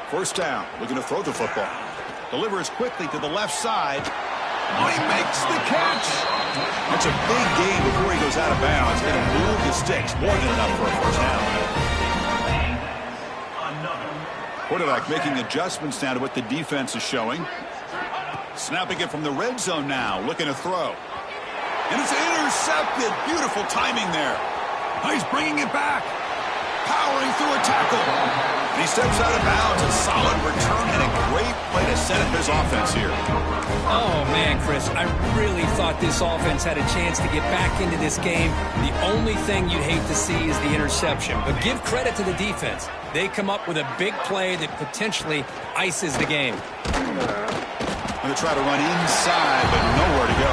First down, looking to throw the football. Delivers quickly to the left side. Oh, he makes the catch. That's a big gain before he goes out of bounds. Going to move the sticks. More than enough for a first down. Quarterback making adjustments now to what the defense is showing. Snapping it from the red zone now. Looking to throw. And it's intercepted. Beautiful timing there. Oh, he's bringing it back. Powering through a tackle. And he steps out of bounds. A solid return and a great play to set up his offense here. Oh, man, Chris, I really thought this offense had a chance to get back into this game. The only thing you'd hate to see is the interception. But give credit to the defense. They come up with a big play that potentially ices the game. Going to try to run inside, but nowhere to go.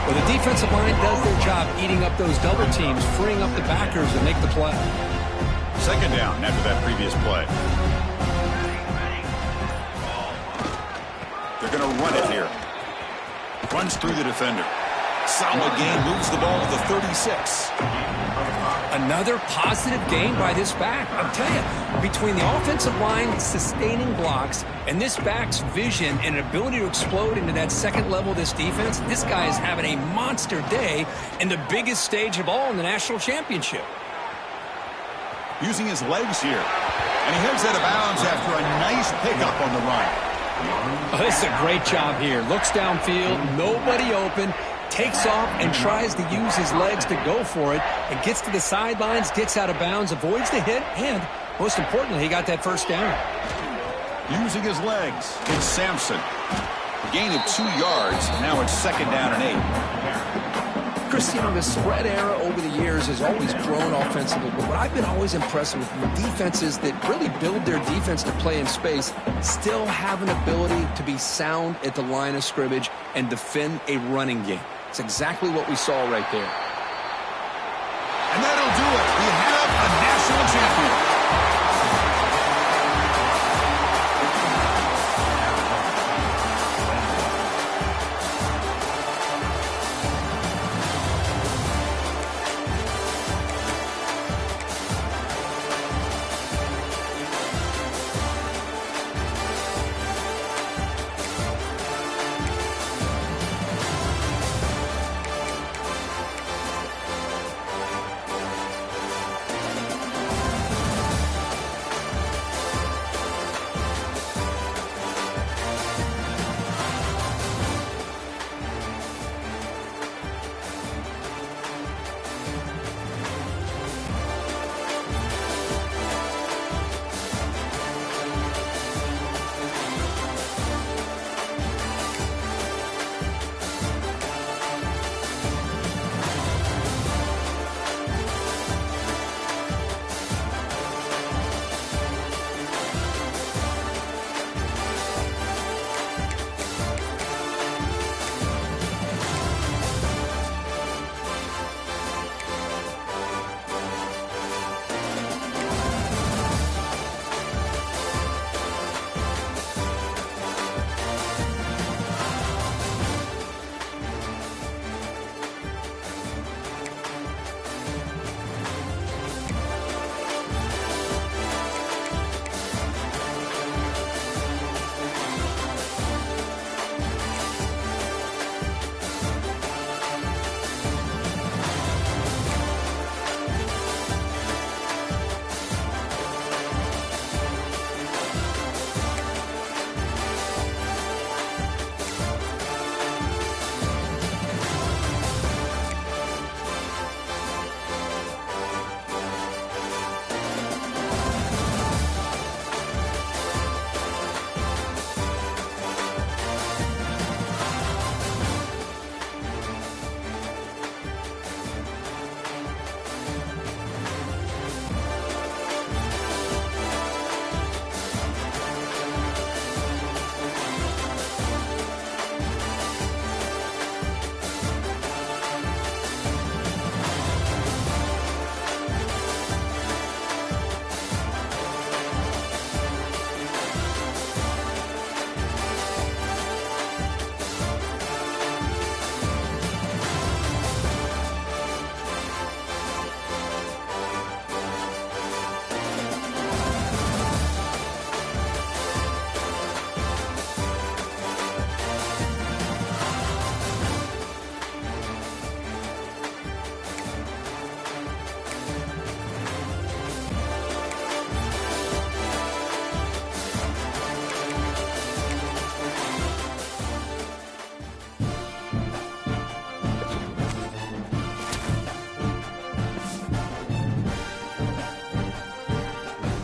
Well, the defensive line does their job eating up those double teams, freeing up the backers to make the play. Second down after that previous play. They're going to run it here. Runs through the defender. Solid gain, moves the ball to the 36. Another positive gain by this back. I'll tell you, between the offensive line sustaining blocks and this back's vision and ability to explode into that second level of this defense, this guy is having a monster day in the biggest stage of all in the national championship. Using his legs here. And he heads out of bounds after a nice pickup on the run. Oh, this is a great job here. Looks downfield, nobody open, takes off and tries to use his legs to go for it, and gets to the sidelines, gets out of bounds, avoids the hit, and most importantly, he got that first down. Using his legs, it's Sampson. A gain of 2 yards. Now it's second down and 8. Chris, you know, the spread era over the years has always grown offensively, but what I've been always impressed with defenses that really build their defense to play in space still have an ability to be sound at the line of scrimmage and defend a running game. It's exactly what we saw right there.